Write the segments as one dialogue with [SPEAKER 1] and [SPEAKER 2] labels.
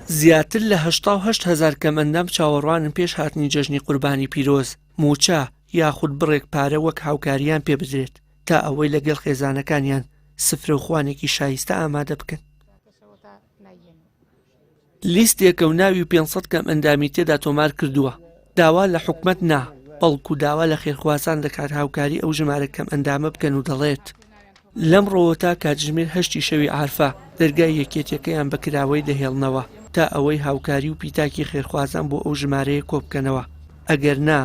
[SPEAKER 1] زیاتر لە 8,000 کەمەندام چاوەڕوانن پێش هاتنی جەژنی قوربانی پیرۆز موچە یاخود بڕێک پارە وەک هاوکاریان پێ بدرێت تا ئەوەی لەگەڵ خێزانەکانیان سفرە و خوانێکی شایستە ئامادە بکەن. لیستێکە و ناوی 500 کەمەندامی تێدا تۆمار کردووە. داوا لە حکومەت نا بەڵکو داوا لە خێرخوازان دەکات هاوکاری ئەو ژمارە کەمەندامە بکەن و دەڵێت لەم ڕۆوە تا کاتژمێر 8 شەوی عارفە دەرگای یەکێتیەکەیان بەکراوەی دەهێڵنەوە تا ئەوەی هاوکاری و پیتاکی خێرخوازان بۆ ئەو ژمارەیە کۆبکەنەوە ئەگەر نا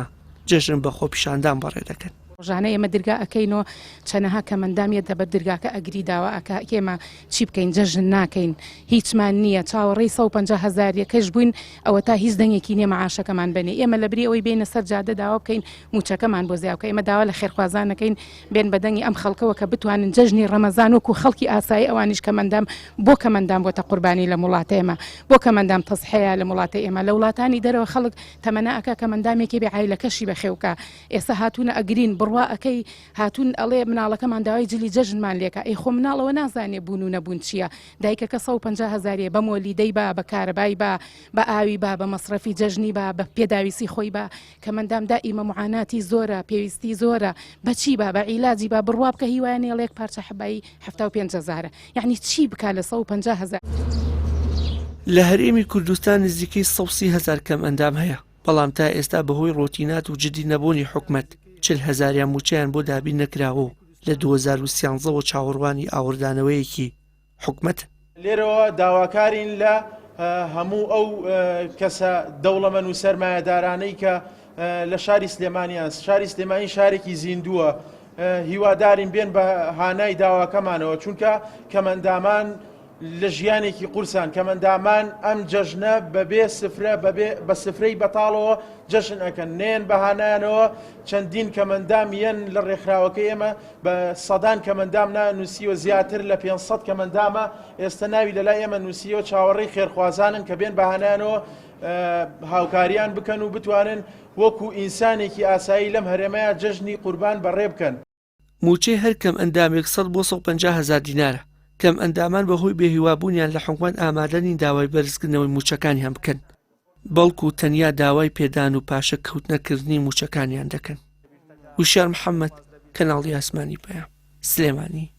[SPEAKER 1] جەژن بە خۆ پیشاندان بەڕێ دەکەن.
[SPEAKER 2] ڕۆژانە ئێمە دەرگا ئەەکەینەوە چەنەها کەمەندامیە دەبەت دەرگاکە ئەگری داوا ئەکا ئێمە چی بکەین جەژن ناکەین هیچمان نییە چاوەڕێی 150,000 یەکەش بووین ئەوە تا هیچ دەنگێکی نییە معاشەکەمان بنێ ئێمە لە بری ئەوەی بینە سەر جادە داوا بکەین موچەکەمان بۆ زیاوکە ئێمە داوا لە خێرخوازانەکەین بێن بەدەنگی ئەم خەڵکەوە کە بتوانن جەژنی ڕەمەزان وەکو خەڵکی ئاسایی ئەوانیش کەمەندام بۆ کەمەندام بۆتە قوربانی لە وڵاتە ئێمە بۆ کەمەندام تەسحەیە لە وڵاتە ئێمە لە وڵاتانی دەرەوە خەڵک تەمەنا ئەکا کەمەندامێکی بێ عایلەکەشی بەخێوکە ئێستا هاتوونە ئەگرین بڕوا ئەەکەی هاتون ئەڵێ مناڵەکەمان داوای جلی جەژنمان لێکە ئەی خۆ مناڵەوە نازانێ بوون و نەبوون چییە دایکەکە 150,000 بە مۆلیدەی بە کارەبای بە ئاوی بە مەصرفی جەژنی بە پێداویستی خۆی بە کەمەندام دائیمە معاناتی زۆرە پێویستی زۆرە بەچی بە عیلاجی بە بڕوا بکە هیوایانێ لێک پارچە حبایی 75,000 یعنی چی بکە لە 150,000
[SPEAKER 1] لە هەرێمی کوردستان نزیکەی 130,000 کەمەندام هەیە بەڵام تا ئێستا بەهۆی ڕۆتینات و جدی نەبوونی حکومەت 40,000 موچیان بۆ دابین نەکراوە لە 2013 چاوەڕوانی ئاوردانەوەیەکی حکومەت
[SPEAKER 3] لێرەوە داواکارین لە هەموو ئەو کەسە دەوڵەمەند و سەرمایەدارانەی کە لە شاری سلێمانیان شاری سلێمانی شارێکی زیندووە هیوادارین بێن بە هانای داواکەمانەوە چونکە کەمەندامان لە ژیانێکی قورسان کەمەندامان ئەم جەژنە بە سفرەی بەتاڵەوە جەژن ئەەکەن نێن بەهانایانەوە چەندین کەمەندامیان لە ڕێکخراوەکە ئێمە بە سەدان کەمەندام نانووسیوە زیاتر لە 500 کەمەندامە ئێستا ناوی لەلای ئێمە نووسیەوە چاوەڕێی خێرخوازانن کە بێن بەهانایانەوە هاوکاریان بکەن و بتوانن وەکو ئینسانێکی ئاسایی لەم هەرێمەیە جەژنی قوربان بەڕێ بکەن.
[SPEAKER 1] موچەی هەر کەم ئەندامێک 100 بۆ 150,000 دینارە کەم ئەندامان بەهۆی بێهیوابوونیان لە حکومەت ئامادەنین داوای بەرزکردنەوەی موچەکانیان بکەن بەڵکو تەنیا داوای پێدان و پاشە کەوتنەکردنی موچەکانیان دەکەن. وشار محەممەد کەناڵی ئاسمانی پەیام سلێمانی